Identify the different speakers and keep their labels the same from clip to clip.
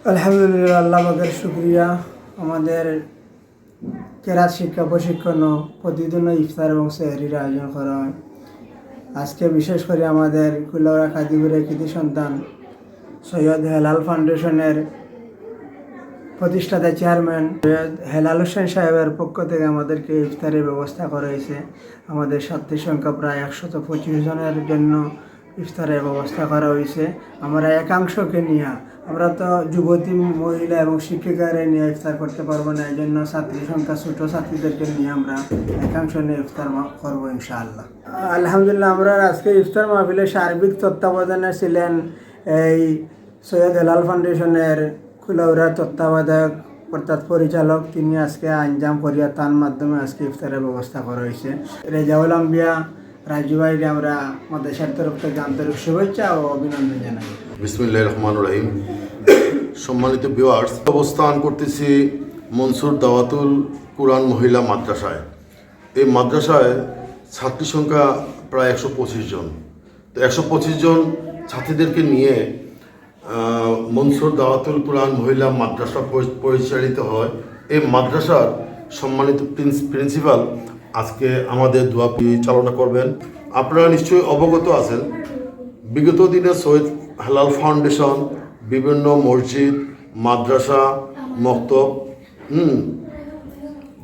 Speaker 1: আলহামদুলিল্লাহ, আল্লাহ পাকের শুকরিয়া। আমাদের কেরাত শিক্ষা প্রশিক্ষণ প্রতিদিন ইফতার এবং সেহরির আয়োজন করা হয়। আজকে বিশেষ করে আমাদের কুলাউড়া কাদিপুরের কৃতি সন্তান সৈয়দ হেলাল ফাউন্ডেশনের প্রতিষ্ঠাতা চেয়ারম্যান সৈয়দ হেলাল হোসেন সাহেবের পক্ষ থেকে আমাদেরকে ইফতারের ব্যবস্থা করা হয়েছে। আমাদের ছাত্রী সংখ্যা প্রায় 125 জনের জন্য ইফতারের ব্যবস্থা করা হয়েছে। আমরা একাংশকে নিয়ে, আমরা তো যুবতী মহিলা এবং শিক্ষিকারা নিয়ে ইফতার করতে পারবো না, এই জন্য ছাত্রী সংখ্যা ছোটো ছাত্রীদেরকে নিয়ে আমরা একাংশ নিয়ে ইফতার করবো ইনশাআল্লাহ। আলহামদুলিল্লাহ, আমরা আজকে ইফতার মাহফিলের সার্বিক তত্ত্বাবধানে ছিলেন এই সৈয়দ হেলাল ফাউন্ডেশনের কুলাউড়া তত্ত্বাবধায়ক অর্থাৎ পরিচালক। তিনি আজকে আঞ্জাম করিয়া তার মাধ্যমে আজকে ইফতারের ব্যবস্থা করা হয়েছে। রেজাউল আম্বিয়া রাজু ভাইকে আমরা মাদ্রাসার তরফ থেকে আন্তরিক শুভেচ্ছা ও অভিনন্দন জানাই।
Speaker 2: বিসমিল্লাহির রহমানির রহিম। সম্মানিত ভিউয়ার্স, অবস্থান করতেছি মনসুর দাওয়াতুল কুরআন মহিলা মাদ্রাসায়। এই মাদ্রাসায় ছাত্রী সংখ্যা প্রায় 125 জন। তো 125 জন ছাত্রীদেরকে নিয়ে মনসুর দাওয়াতুল কুরআন মহিলা মাদ্রাসা পরিচালিত হয়। এই মাদ্রাসার সম্মানিত প্রিন্সিপাল আজকে আমাদের দোয়া চালনা করবেন। আপনারা নিশ্চয়ই অবগত আছেন, বিগত দিনে সৈয়দ হেলাল ফাউন্ডেশন বিভিন্ন মসজিদ, মাদ্রাসা, মক্তব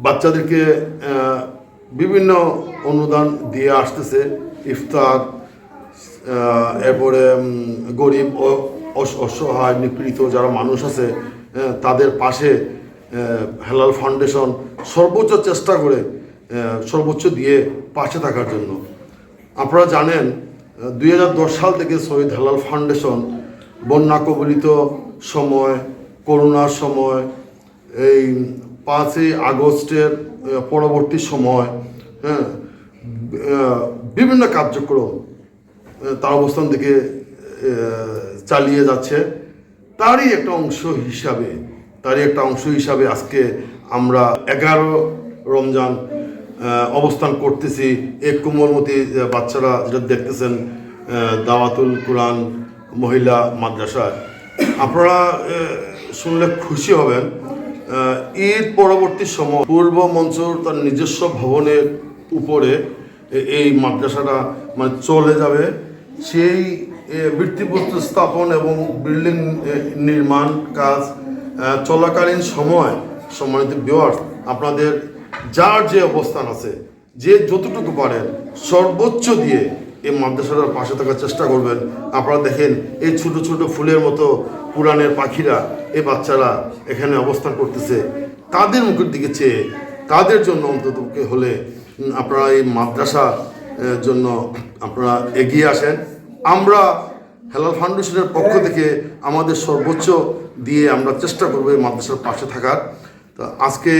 Speaker 2: বাচ্চাদেরকে বিভিন্ন অনুদান দিয়ে আসতেছে। ইফতার, এরপরে গরিব ও অসহায় নিপীড়িত যারা মানুষ আছে তাদের পাশে হেলাল ফাউন্ডেশন সর্বোচ্চ চেষ্টা করে, সর্বোচ্চ দিয়ে পাশে থাকার জন্য। আপনারা জানেন 2010 সাল থেকে সৈয়দ হেলাল ফাউন্ডেশন বন্যা কবলিত সময়, করোনার সময়, এই 5ই আগস্টের পরবর্তী সময় বিভিন্ন কার্যক্রম তার অবস্থান থেকে চালিয়ে যাচ্ছে। তারই একটা অংশ হিসাবে আজকে আমরা 11 রমজান অবস্থান করতেছি। এক কোমলমতি বাচ্চারা যেটা দেখতেছেন দাওয়াতুল কুরআন মহিলা মাদ্রাসায়। আপনারা শুনলে খুশি হবেন। ঈদ পরবর্তী সময় পূর্ব মনসুর তার নিজস্ব ভবনের উপরে এই মাদ্রাসাটা চলে যাবে। সেই ভিত্তিপ্রস্তর স্থাপন এবং বিল্ডিং নির্মাণ কাজ চলাকালীন সময় সম্মানিত ভিউয়ার্স, আপনাদের যার যে অবস্থান আছে, যে যতটুকু পারেন সর্বোচ্চ দিয়ে এই মাদ্রাসাটার পাশে থাকার চেষ্টা করবেন। আপনারা দেখেন এই ছোট ছোট ফুলের মতো কোরআনের পাখিরা, এই বাচ্চারা এখানে অবস্থান করতেছে। তাদের মুখের দিকে চেয়ে তাদের জন্য অন্তত হলে আপনারা এই মাদ্রাসার জন্য আপনারা এগিয়ে আসেন। আমরা হেলাল ফাউন্ডেশনের পক্ষ থেকে আমাদের সর্বোচ্চ দিয়ে আমরা চেষ্টা করবো এই মাদ্রাসার পাশে থাকার। তো আজকে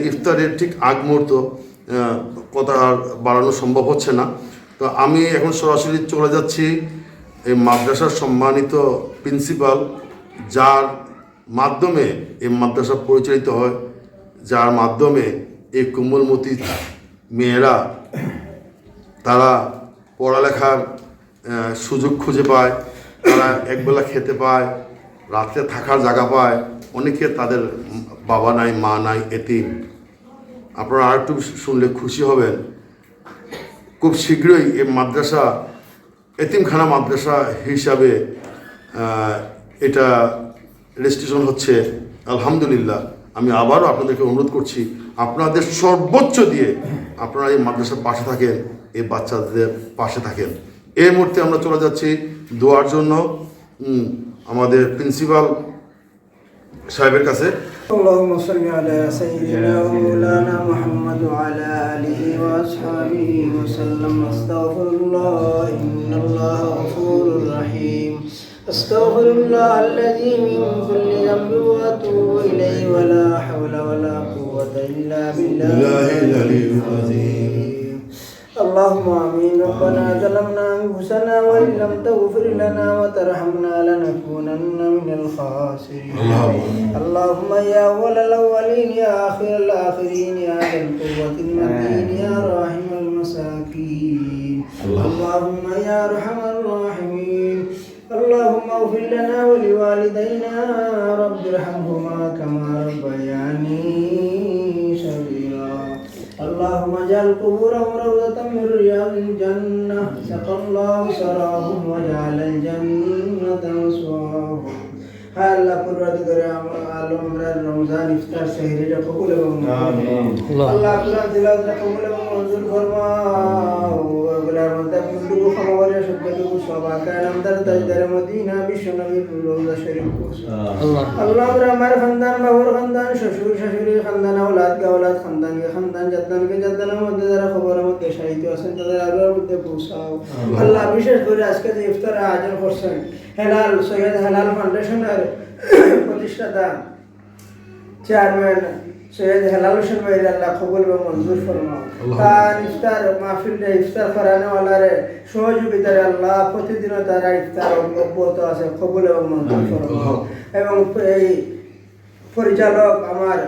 Speaker 2: ইফতারের ঠিক আগ মুহূর্ত কথা আর বাড়ানো সম্ভব হচ্ছে না। তো আমি এখন সরাসরি চলে যাচ্ছি এই মাদ্রাসার সম্মানিত প্রিন্সিপাল, যার মাধ্যমে এই মাদ্রাসা পরিচালিত হয়, যার মাধ্যমে এই কোমলমতি মেয়েরা তারা পড়ালেখার সুযোগ খুঁজে পায়, তারা একবেলা খেতে পায়, রাত্রে থাকার জায়গা পায়। অনেকে তাদের বাবা নাই, মা নাই, এতিম। আপনারা আর একটু শুনলে খুশি হবেন। খুব শীঘ্রই এই মাদ্রাসা এতিমখানা মাদ্রাসা হিসাবে এটা রেজিস্ট্রেশন হচ্ছে। আলহামদুলিল্লাহ, আমি আবারও আপনাদেরকে অনুরোধ করছি, আপনাদের সর্বোচ্চ দিয়ে আপনারা এই মাদ্রাসার পাশে থাকেন, এই বাচ্চাদের পাশে থাকেন। এই মুহূর্তে আমরা চলে যাচ্ছি দোয়ার জন্য আমাদের প্রিন্সিপাল সাহেবের কাছে।
Speaker 1: اللهم صل على سيدنا ومولانا محمد وعلى آله وأصحابه وسلم. استغفر الله إن الله غفور رحيم. استغفر الله الذي من كل ذنب وأتوب إليه ولا حول ولا قوة إلا بالله العلي العظيم. اللهم آمين. ربنا ظلمنا أنفسنا وإن لم تغفر لنا وترحمنا لنكونن من الخاسرين. اللهم يا أول الأولين يا آخر الآخرين يا ذا القوة المتين يا راحم المساكين. اللهم يا أرحم الراحمين. اللهم اغفر لنا ولوالدينا رب واجعل قبورهم روضة من رياض الجنة سقى الله سراهم وجعل الجنة مسواهم আল্লাহ পুরোটা করে আমরা রমজান ইফতার সেহরিটা কবুল এবং আমিন আল্লাহ পুরা দিলাটা কবুল এবং মঞ্জুর ফরমাও ওগুলার মধ্যে কুলুবু খামারে সবটুকু সব আকার আমাদের তাজদার মদিনা বিশ্বনবীর রওজা শরীফ আল্লাহ আল্লাহ আমরা আমার খানদান বাবুর খানদান শ্বশুর শাশুড়ি খানদান আওলাদ কে আওলাদ খানদান কে খানদান জাদ্দান কে জাদ্দানের মধ্যে যারা খবরের মধ্যে শাহিদ আছেন তাদের আলোর মধ্যে পৌঁছাও আল্লাহ বিশেষ করে আজকে যে ইফতার আয়োজন করছেন হেলাল সৈয়দ হেলাল ফাউন্ডেশনের প্রতিষ্ঠাতা চেয়ারম্যান সৈয়দ হেলাল হোসেন ভাইয়ের আল্লাহ কবুল এবং মঞ্জুর ফরমাও তার ইফতার মাহফিলে ইফতার করানোওয়ালারে সহযোগিতারে আল্লাহ প্রতিদিনও তারা ইফতার অব্যাহত আছে কবুল এবং মঞ্জুর ফরমাও এবং এই পরিচালক আমার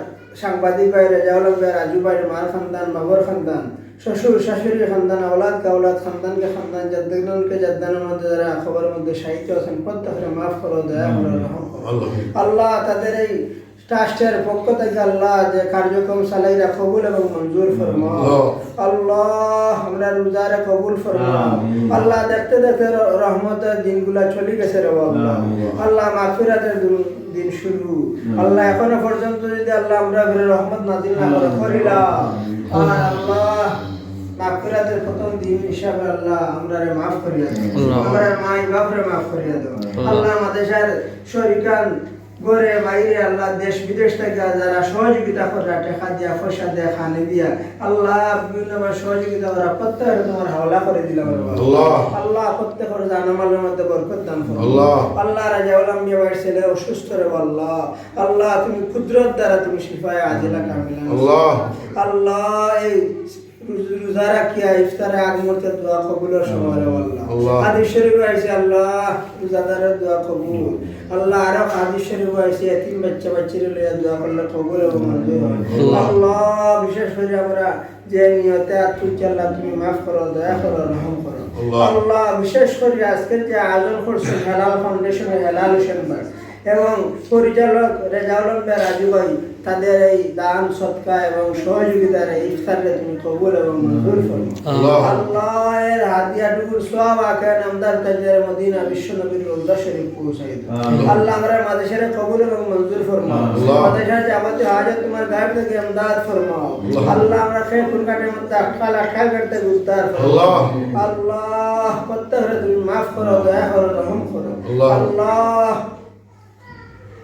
Speaker 1: সাংবাদিক ভাই রেজাউল ভাই রাজু ভাই মার খানদান বাবর খানদান শ্বশুর শাশুড়ি খানদান আওলাদ কে আওলাদ খানদানকে খানদান জাদ্দানকে জাদ্দানের মধ্যে যারা খবরের মধ্যে সাহিত্য আছেন প্রত্যেককে মাফ করো দয়া করো রহম করো আল্লাহ তাদের এই ট্রাস্টের পক্ষ থেকে আল্লাহ যে কার্যক্রম চালাইরা কবুল এবং মঞ্জুর ফরমাও আল্লাহ আমরা রোজারে কবুল ফরমাও আল্লাহ দেখতে দেখতে রহমতের দিনগুলা চলে গেছে রে আল্লাহ আল্লাহ মাগফিরাতের দিন শুরু আল্লাহ এখনো পর্যন্ত যদি আল্লাহ আমরা রহমত নাজিল না করে করিলা আর আল্লাহ মাগফিরাতের প্রথম দিন হিসাবে আল্লাহ আমরারে মাফ করিয়া দাও আমরা মাই বাপরে মাফ করিয়া দাও আল্লাহ আমাদের শরীকান ঘরে বাইরে আল্লাহ দেশ বিদেশ থেকে যারা সহযোগিতা করে টাকা দিয়া পয়সা দিয়া খানে দিয়া আল্লাহ বিভিন্নভাবে সহযোগিতা করা প্রত্যেকের তোমার হাওলা করে দিলাম আল্লাহ প্রত্যেকের জানামালের মধ্যে বরকত দান করো আল্লাহ রাজাউল আম্বিয়া ভাইয়ের ছেলে অসুস্থ রে আল্লাহ আল্লাহ তুমি কুদরত দ্বারা তুমি শিফায়ে আজিলা কামিলা আল্লাহ এই রোজা রাখিয়া ইফতারে আগ মুহূর্তে দোয়া কবুলের সময় রে আল্লাহ হাদিস শরীফ আছে আল্লাহ রোজাদারের দোয়া কবুল আল্লাহ আরো হাদিস শরীফ আছে এতিম বাচ্চা বাচ্চাদের লইয়া দোয়া করলে কবুল এবং মঞ্জুর হয় আল্লাহ বিশেষ করে আমরা যে নিয়তে আত্মুচ্চ আল্লাহ তুমি মাফ করো দয়া করো রহম করো আল্লাহ বিশেষ করে আজকের যে আয়োজন করছেন হেলাল ফাউন্ডেশনের হেলাল হোসেন ভাই এবং পরিচালক রেজাউল ভাই রাজু ভাই তাদের এই দান সৎকা এবং সহযোগিতার এই ইফতারে তুমি কবুল এবং মঞ্জুর করো আল্লাহ এর হাদিয়াটুকুর সওয়াব আকার নামদার তাজদার মদিনা বিশ্বনবীর রওজা শরীফ পৌঁছাই দাও আল্লাহ আমরা মাদ্রাসারে কবুল এবং মঞ্জুর ফরমাও মাদ্রাসার যাবতীয় হাজত তোমার গায়েব থেকে আমদাদ ফরমাও আল্লাহ আমরা খেয়ে ফুলকাটের মধ্যে আটকাল করতে গুরতার আল্লাহ প্রত্যেকরে তুমি মাফ করো দয়া করো রহম করো আল্লাহ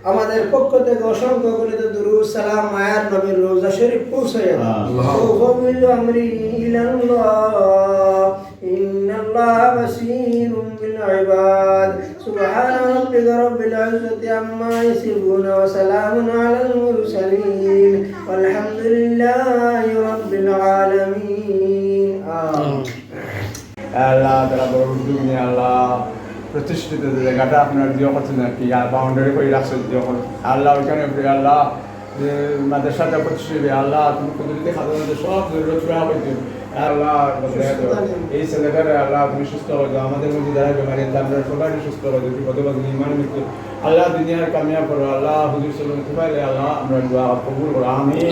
Speaker 1: আমাদের পক্ষ থেকে অসংখ্য গণিত দুরূদ সালাম মায়ার নবীর রওজা শরীফ পৌঁছায় ওয়ামিল আমরি ইলাল্লাহ ইন্নাল্লাহা বাসীরুম বিল ইবাদ সুবহান রাব্বিকা রাব্বিল ইজ্জাতি আম্মা ইয়াসিফুন ওয়া সালামুন আলাল মুরসালিন ওয়ালহামদুলিল্লাহি রাব্বিল আলামিন আমিন
Speaker 3: আল্লাহ তাআলা বড় দুনিয়া আল্লাহ প্রতিষ্ঠিত জায়গাটা আপনার দিয়ে করছেন আর কি আর বাউন্ডারি করে রাখছেন যখন আল্লাহ ওইখানে আল্লাহ মাদ্রাসাটা প্রতিষ্ঠিত আল্লাহ তুমি কুদরতি খাজানাতে সব জরুরত পুরা করছো আল্লাহ এই ছেলেটারে আল্লাহ তুমি সুস্থ করে দাও আমাদের মধ্যে যারা বেমারি আমরা সবাই সুস্থ করে দিই কতবার ইমান মৃত্যু আল্লাহ দুনিয়ার কামিয়াব করো আল্লাহ হুজুর সাল্লাল্লাহু আলাইহি ওয়া সাল্লাম আল্লাহ আমরা দোয়া কবুল করো আমিন